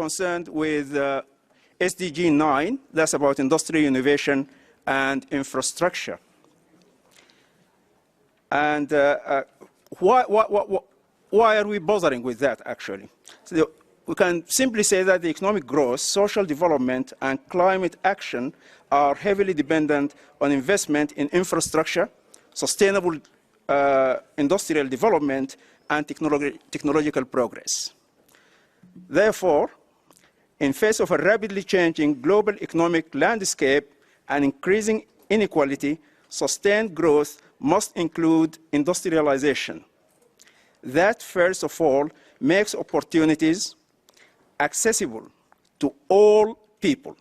concerned with SDG 9, that's about industry, innovation, and infrastructure. And why are we bothering with that, actually? So we can simply say that the economic growth, social development, and climate action are heavily dependent on investment in infrastructure, sustainable industrial development, and technological progress. Therefore, in face of a rapidly changing global economic landscape and increasing inequality, sustained growth must include industrialization. That, first of all, makes opportunities accessible to all people,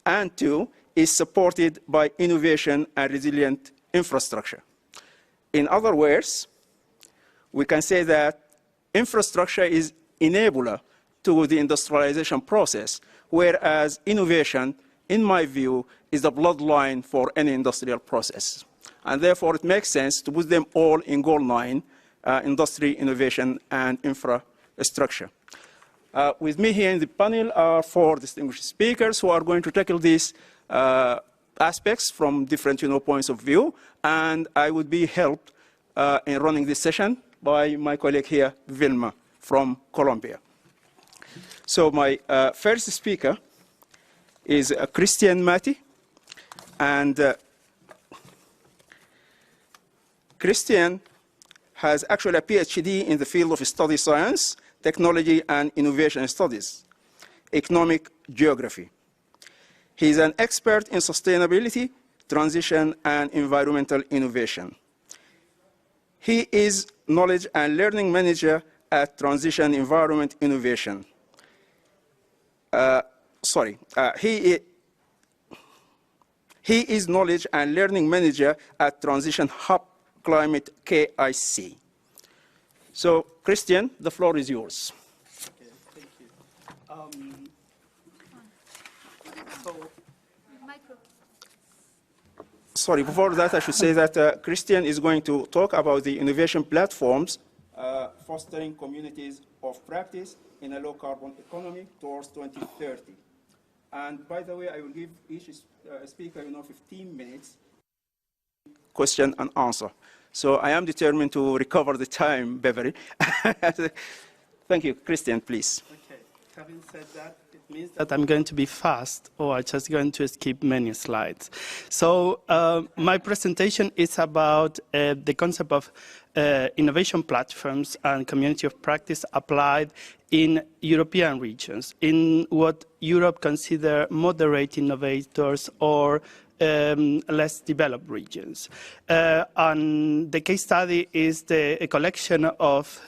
and two, is supported by innovation and resilient infrastructure. In other words, we can say that infrastructure is enabler to the industrialization process, whereas innovation, in my view, is the bloodline for any industrial process. And therefore, it makes sense to put them all in goal 9, industry, innovation, and infrastructure. With me here in the panel are 4 distinguished speakers who are going to tackle these aspects from different points of view, and I would be helped in running this session by my colleague here, Vilma, from Colombia. So my first speaker is Cristian Matti, and Cristian has actually a PhD in the field of study science, technology and innovation studies, economic geography. He is an expert in sustainability, transition, and environmental innovation. He is knowledge and learning manager at Transition Environment Innovation. He is knowledge and learning manager at Transition Hub Climate-KIC. So, Cristian, the floor is yours. Okay, thank you. Sorry, before that, I should say that Cristian is going to talk about the innovation platforms fostering communities of practice in a low-carbon economy towards 2030. And by the way, I will give each speaker 15 minutes question and answer. So I am determined to recover the time, Beverly. Thank you. Cristian, please. Okay. Having said that, it means that I'm going to be fast, or I'm just going to skip many slides. So my presentation is about the concept of innovation platforms and community of practice applied in European regions, in what Europe considers moderate innovators or less developed regions. And the case study is a collection of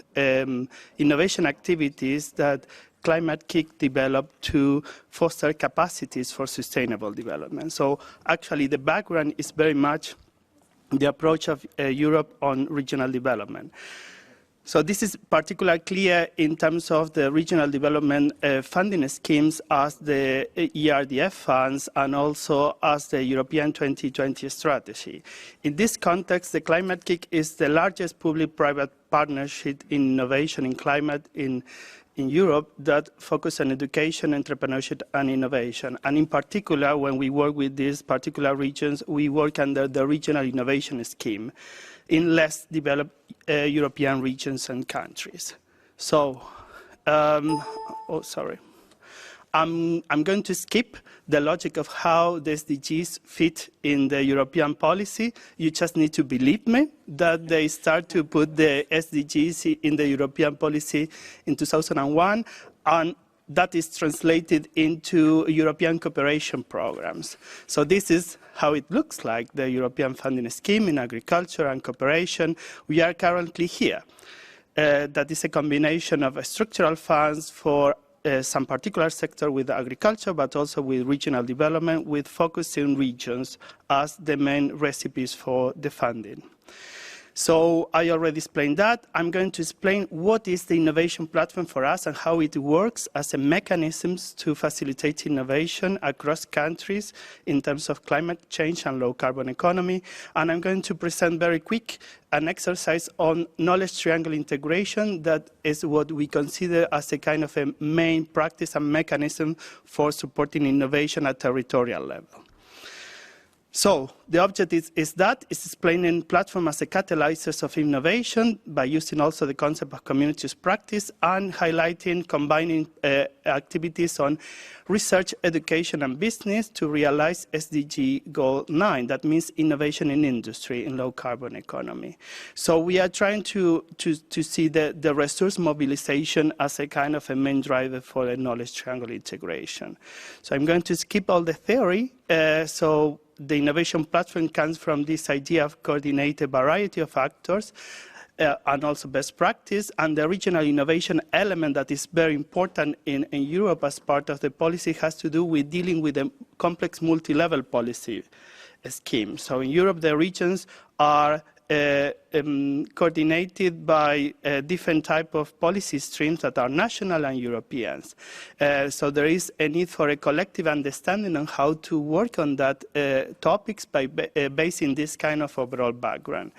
innovation activities that Climate-KIC developed to foster capacities for sustainable development. So actually the background is very much the approach of Europe on regional development. So this is particularly clear in terms of the regional development funding schemes as the ERDF funds and also as the European 2020 strategy. In this context, the Climate-KIC is the largest public-private partnership in innovation in climate in Europe that focus on education, entrepreneurship, and innovation. And in particular, when we work with these particular regions, we work under the Regional Innovation Scheme in less developed European regions and countries. So, I'm going to skip the logic of how the SDGs fit in the European policy. You just need to believe me that they start to put the SDGs in the European policy in 2001, and that is translated into European cooperation programs. So this is how it looks like, the European funding scheme in agriculture and cooperation. We are currently here. That is a combination of structural funds for some particular sector with agriculture, but also with regional development, with focus in regions as the main recipes for the funding. So I already explained that. I'm going to explain what is the innovation platform for us and how it works as a mechanism to facilitate innovation across countries in terms of climate change and low carbon economy. And I'm going to present very quick an exercise on knowledge triangle integration. That is what we consider as a kind of a main practice and mechanism for supporting innovation at territorial level. So the objective is explaining platform as a catalyst of innovation by using also the concept of communities practice and highlighting, combining activities on research, education, and business to realize SDG Goal 9. That means innovation in industry in low carbon economy. So we are trying to see the resource mobilization as a kind of a main driver for the knowledge triangle integration. So I'm going to skip all the theory. So the innovation platform comes from this idea of coordinated variety of actors and also best practice, and the regional innovation element that is very important in Europe as part of the policy has to do with dealing with a complex multi-level policy scheme. So in Europe, the regions are coordinated by different type of policy streams that are national and Europeans. So there is a need for a collective understanding on how to work on that topics by basing this kind of overall background.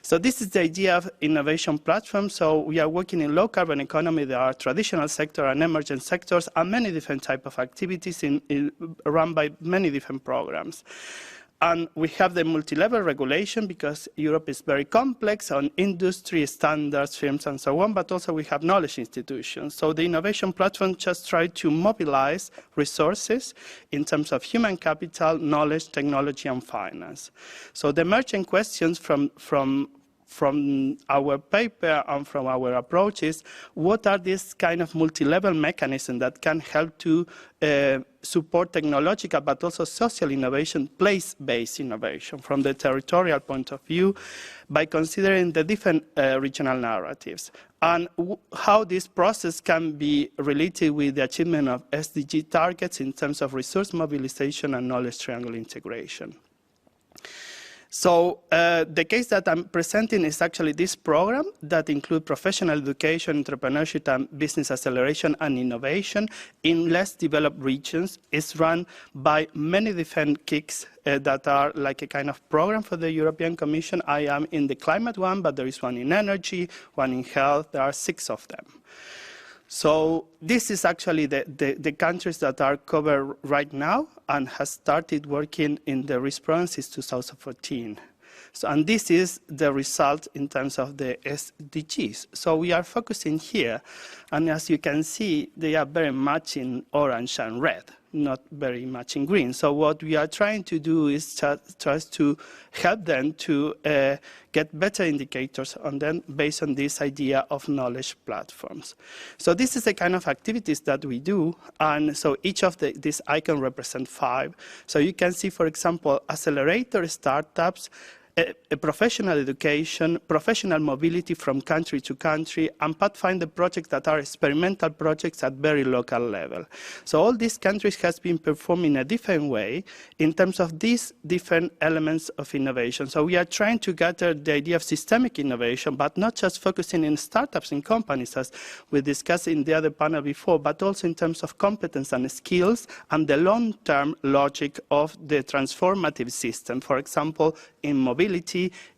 So this is the idea of innovation platform. So we are working in low carbon economy. There are traditional sector and emergent sectors and many different type of activities run by many different programs. And we have the multi-level regulation because Europe is very complex on industry, standards, firms, and so on, but also we have knowledge institutions. So the innovation platform just tried to mobilize resources in terms of human capital, knowledge, technology, and finance. So the emerging questions from our paper and from our approach is, what are these kind of multi-level mechanisms that can help to support technological but also social innovation, place-based innovation from the territorial point of view by considering the different regional narratives and how this process can be related with the achievement of SDG targets in terms of resource mobilization and knowledge triangle integration. So the case that I'm presenting is actually this program that includes professional education, entrepreneurship, and business acceleration and innovation in less developed regions. It's run by many different KICs that are like a kind of program for the European Commission. I am in the climate one, but there is one in energy, one in health. There are 6 of them. So this is actually the countries that are covered right now and has started working in the response since 2014. So, and this is the result in terms of the SDGs. So we are focusing here, and as you can see, they are very much in orange and red, not very much in green. So what we are trying to do is try to help them to get better indicators on them based on this idea of knowledge platforms. So this is the kind of activities that we do, and so each of these icons represent 5. So you can see, for example, accelerator startups, a professional education, professional mobility from country to country, and Pathfinder projects that are experimental projects at very local level. So all these countries has been performed in a different way in terms of these different elements of innovation. So we are trying to gather the idea of systemic innovation, but not just focusing in startups and companies, as we discussed in the other panel before, but also in terms of competence and skills and the long-term logic of the transformative system. For example, in mobility,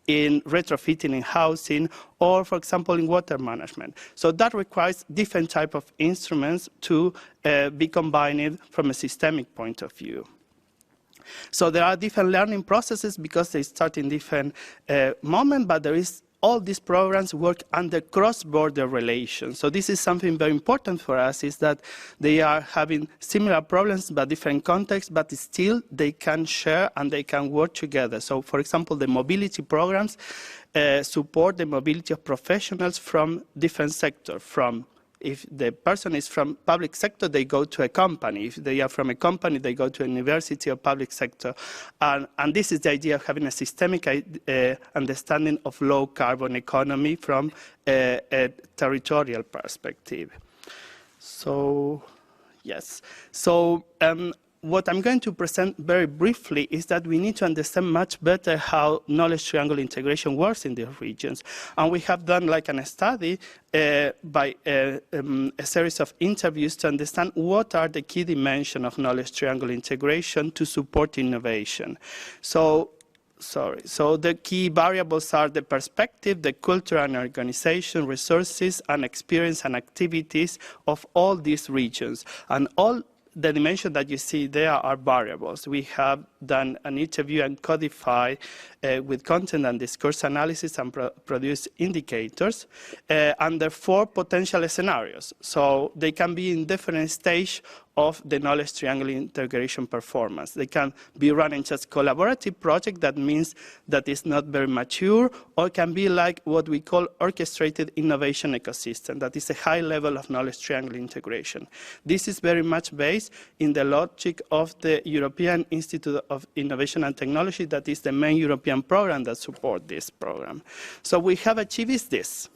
in retrofitting in housing, or, for example, in water management. So that requires different type of instruments to be combined from a systemic point of view. So there are different learning processes because they start in different moments, but there is all these programs work under cross-border relations. So this is something very important for us, is that they are having similar problems but different contexts, but still they can share and they can work together. So, for example, the mobility programs support the mobility of professionals from different sectors. If the person is from public sector, they go to a company. If they are from a company, they go to a university or public sector. And this is the idea of having a systemic understanding of low carbon economy from a territorial perspective. So, yes. So what I'm going to present very briefly is that we need to understand much better how knowledge triangle integration works in these regions. And we have done like a study by a series of interviews to understand what are the key dimensions of knowledge triangle integration to support innovation. So the key variables are the perspective, the culture and organization, resources and experience and activities of all these regions. And all the dimensions that you see there are variables. We have done an interview and codified with content and discourse analysis and produced indicators under 4 potential scenarios. So they can be in different stages of the knowledge triangle integration performance. They can be running just collaborative project, that means that it's not very mature, or can be like what we call orchestrated innovation ecosystem, that is a high level of knowledge triangle integration. This is very much based in the logic of the European Institute of Innovation and Technology, that is the main European program that supports this program. So we have achieved this.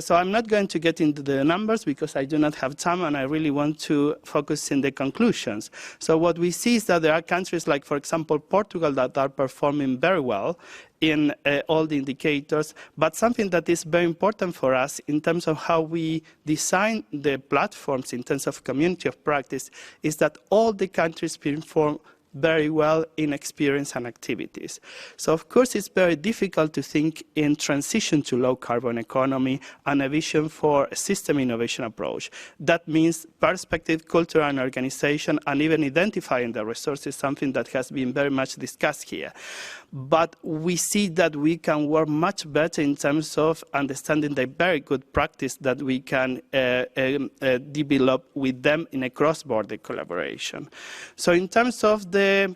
So I'm not going to get into the numbers because I do not have time and I really want to focus in the conclusions. So what we see is that there are countries like, for example, Portugal that are performing very well in all the indicators, but something that is very important for us in terms of how we design the platforms in terms of community of practice is that all the countries perform very well in experience and activities. So of course it's very difficult to think in transition to low carbon economy and a vision for a system innovation approach. That means perspective, culture and organization, and even identifying the resources, something that has been very much discussed here. But we see that we can work much better in terms of understanding the very good practice that we can develop with them in a cross-border collaboration. So in terms of the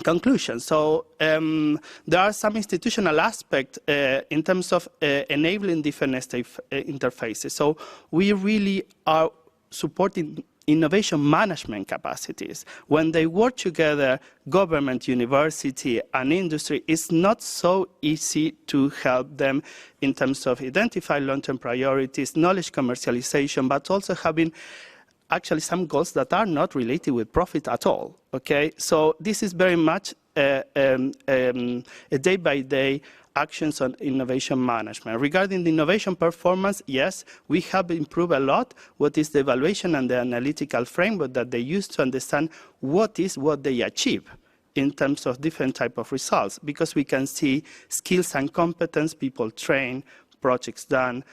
conclusion, so there are some institutional aspects in terms of enabling different interfaces. So we really are supporting innovation management capacities. When they work together, government, university, and industry, it's not so easy to help them in terms of identify long-term priorities, knowledge commercialization, but also having actually some goals that are not related with profit at all. Okay, so this is very much a day-by-day actions on innovation management. Regarding the innovation performance, yes, we have improved a lot. What is the evaluation and the analytical framework that they use to understand what they achieve in terms of different type of results, because we can see skills and competence, people trained, projects done,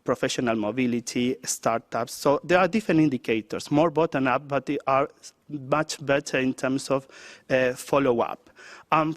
professional mobility, startups. So there are different indicators, more bottom-up, but they are much better in terms of follow-up.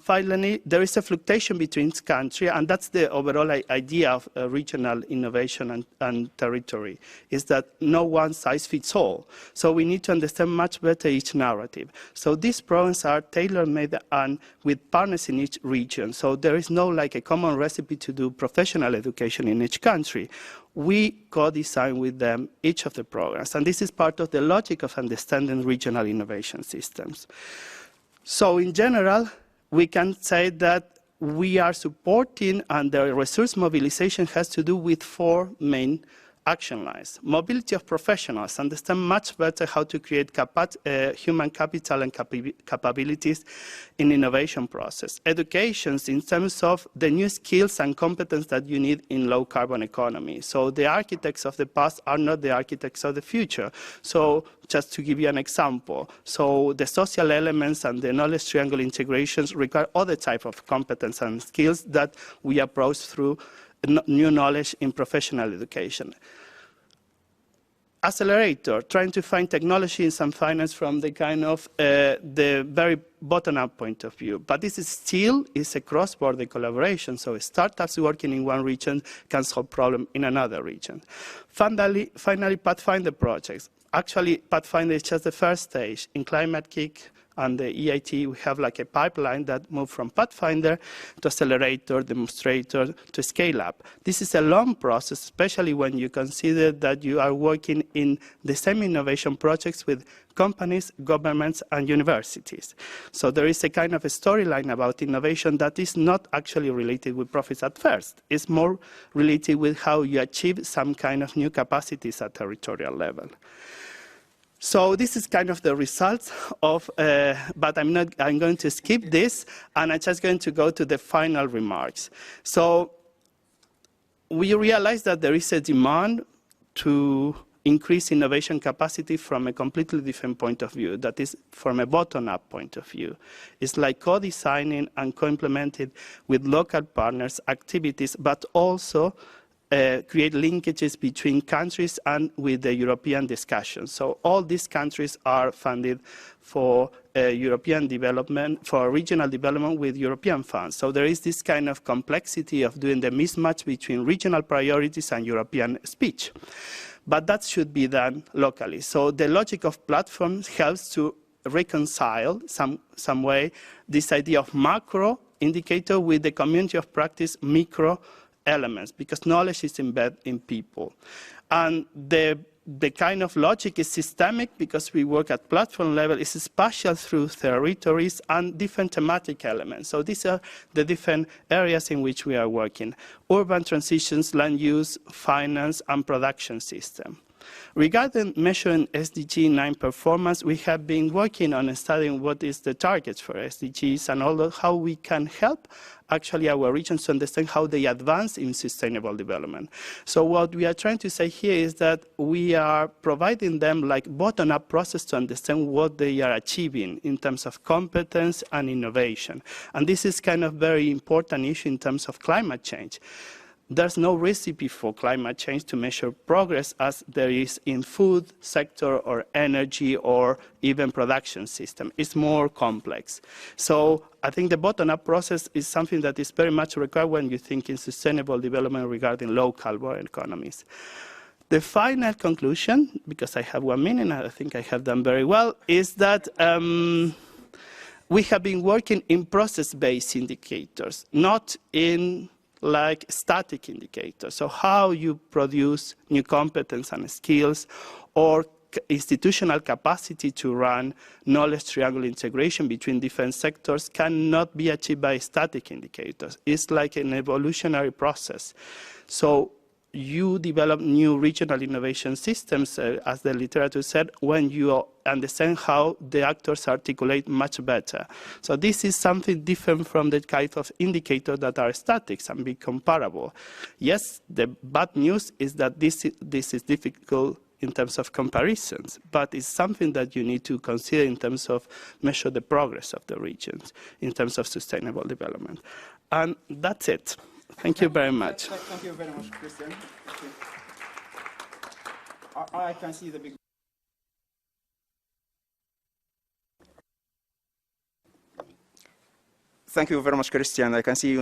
Finally, there is a fluctuation between countries, and that's the overall idea of regional innovation and territory, is that no one size fits all. So we need to understand much better each narrative. So these programs are tailor-made and with partners in each region. So there is no like a common recipe to do professional education in each country. We co-design with them each of the programs, and this is part of the logic of understanding regional innovation systems. So in general, we can say that we are supporting, and the resource mobilization has to do with 4 main action lines. Mobility of professionals, understand much better how to create human capital and capabilities in innovation process. Educations in terms of the new skills and competence that you need in low carbon economy. So the architects of the past are not the architects of the future. So just to give you an example, so the social elements and the knowledge triangle integrations require other type of competence and skills that we approach through new knowledge in professional education. Accelerator, trying to find technology and some finance from the kind of the very bottom-up point of view. But this is still a cross-border collaboration, so startups working in one region can solve problems in another region. Finally, Pathfinder projects. Actually, Pathfinder is just the first stage. In Climate-KIC and the EIT, we have like a pipeline that moves from Pathfinder to accelerator, demonstrator, to scale up. This is a long process, especially when you consider that you are working in the same innovation projects with companies, governments, and universities. So there is a kind of a storyline about innovation that is not actually related with profits at first. It's more related with how you achieve some kind of new capacities at territorial level. So this is kind of the results of, but I'm going to skip this, and I'm just going to go to the final remarks. So we realize that there is a demand to increase innovation capacity from a completely different point of view, that is from a bottom-up point of view. It's like co-designing and co-implementing with local partners activities, but also create linkages between countries and with the European discussion. So all these countries are funded for European development, for regional development with European funds. So there is this kind of complexity of doing the mismatch between regional priorities and European speech. But that should be done locally. So the logic of platforms helps to reconcile some way this idea of macro indicator with the community of practice micro elements, because knowledge is embedded in people. And the kind of logic is systemic because we work at platform level. It's spatial through territories and different thematic elements. So these are the different areas in which we are working. Urban transitions, land use, finance, and production system. Regarding measuring SDG 9 performance, we have been working on studying what is the targets for SDGs and all how we can help actually our regions to understand how they advance in sustainable development. So what we are trying to say here is that we are providing them like bottom-up process to understand what they are achieving in terms of competence and innovation. And this is kind of very important issue in terms of climate change. There's no recipe for climate change to measure progress as there is in food sector or energy or even production system. It's more complex. So I think the bottom-up process is something that is very much required when you think in sustainable development regarding low-carbon economies. The final conclusion, because I have 1 minute and I think I have done very well, is that we have been working in process-based indicators, not in like static indicators. So how you produce new competence and skills or institutional capacity to run knowledge triangle integration between different sectors cannot be achieved by static indicators. It's like an evolutionary process. So you develop new regional innovation systems, as the literature said, when you understand how the actors articulate much better. So this is something different from the kind of indicators that are static and be comparable. Yes, the bad news is that this is difficult in terms of comparisons, but it's something that you need to consider in terms of measure the progress of the regions in terms of sustainable development. And that's it. Thank you very much. Thank you very much, Cristian. I can see the big... Thank you very much, Cristian. I can see,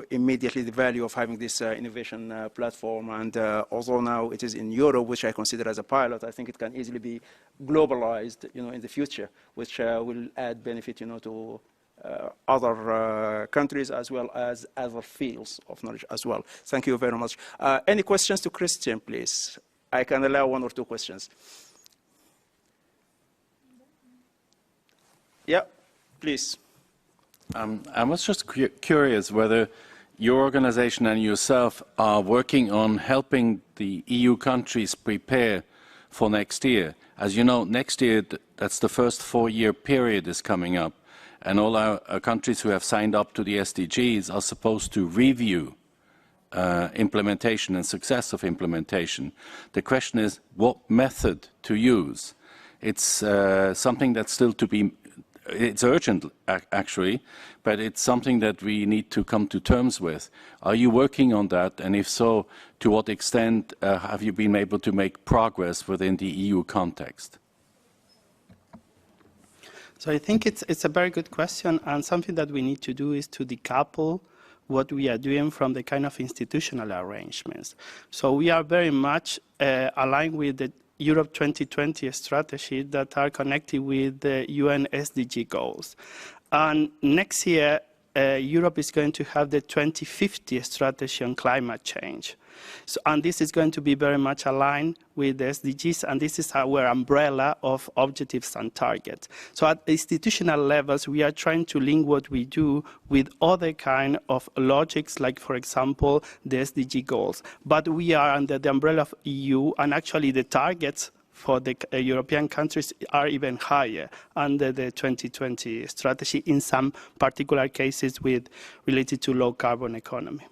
immediately the value of having this innovation platform. And although now it is in Europe, which I consider as a pilot, I think it can easily be globalized, in the future, which will add benefit, to other countries as well as other fields of knowledge as well. Thank you very much. Any questions to Cristian, please? I can allow 1 or 2 questions. Yeah, please. I was just curious whether your organization and yourself are working on helping the EU countries prepare for next year. As you know, next year, that's the first 4-year period is coming up. And all our countries who have signed up to the SDGs are supposed to review implementation and success of implementation. The question is what method to use. It's something that's still to be, it's urgent actually, but it's something that we need to come to terms with. Are you working on that? And if so, to what extent have you been able to make progress within the EU context? So I think it's a very good question, and something that we need to do is to decouple what we are doing from the kind of institutional arrangements. So we are very much aligned with the Europe 2020 strategy that are connected with the UN SDG goals. And next year, Europe is going to have the 2050 strategy on climate change. So, and this is going to be very much aligned with the SDGs, and this is our umbrella of objectives and targets. So at institutional levels, we are trying to link what we do with other kind of logics, like, for example, the SDG goals. But we are under the umbrella of EU, and actually the targets for the European countries are even higher under the 2020 strategy in some particular cases related to low carbon economy.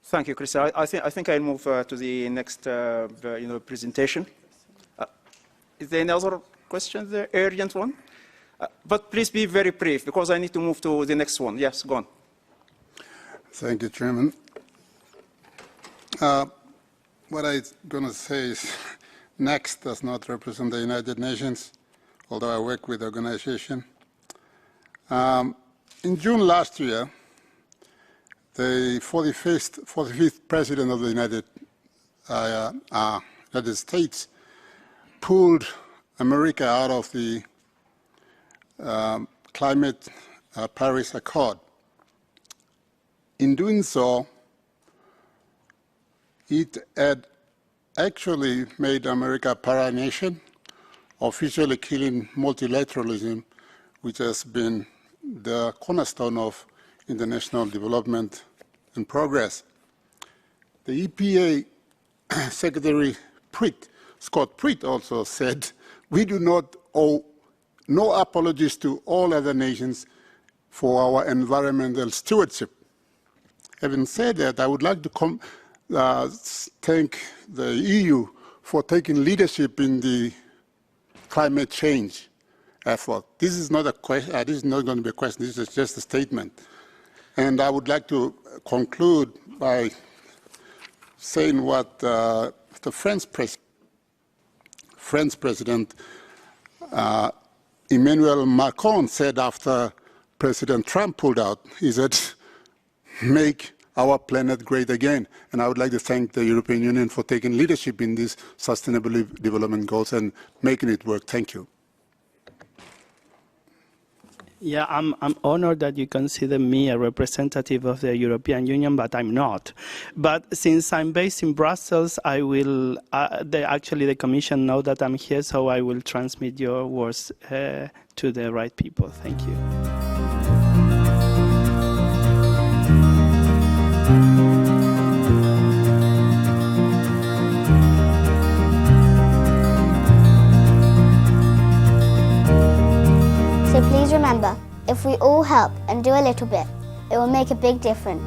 Thank you, Cristian. I think I'll move to the next presentation. Is there any other questions there? Urgent one? But please be very brief, because I need to move to the next one. Yes, go on. Thank you, Chairman. What I'm going to say is NEXT does not represent the United Nations, although I work with the organization. In June last year, the 45th President of the United States pulled America out of the Climate Paris Accord. In doing so, it had actually made America a para-nation, officially killing multilateralism, which has been the cornerstone of international development and progress. The EPA Secretary Scott Pruitt also said, we do not owe no apologies to all other nations for our environmental stewardship. Having said that, I would like to thank the EU for taking leadership in the climate change effort. This is not a question. This is not going to be a question. This is just a statement. And I would like to conclude by saying what the French President Emmanuel Macron said after President Trump pulled out. He said, make our planet great again. And I would like to thank the European Union for taking leadership in these sustainable development goals and making it work. Thank you. Yeah, I'm honored that you consider me a representative of the European Union, but I'm not. But since I'm based in Brussels, I will, actually the Commission know that I'm here, so I will transmit your words to the right people. Thank you. So please remember, if we all help and do a little bit, it will make a big difference.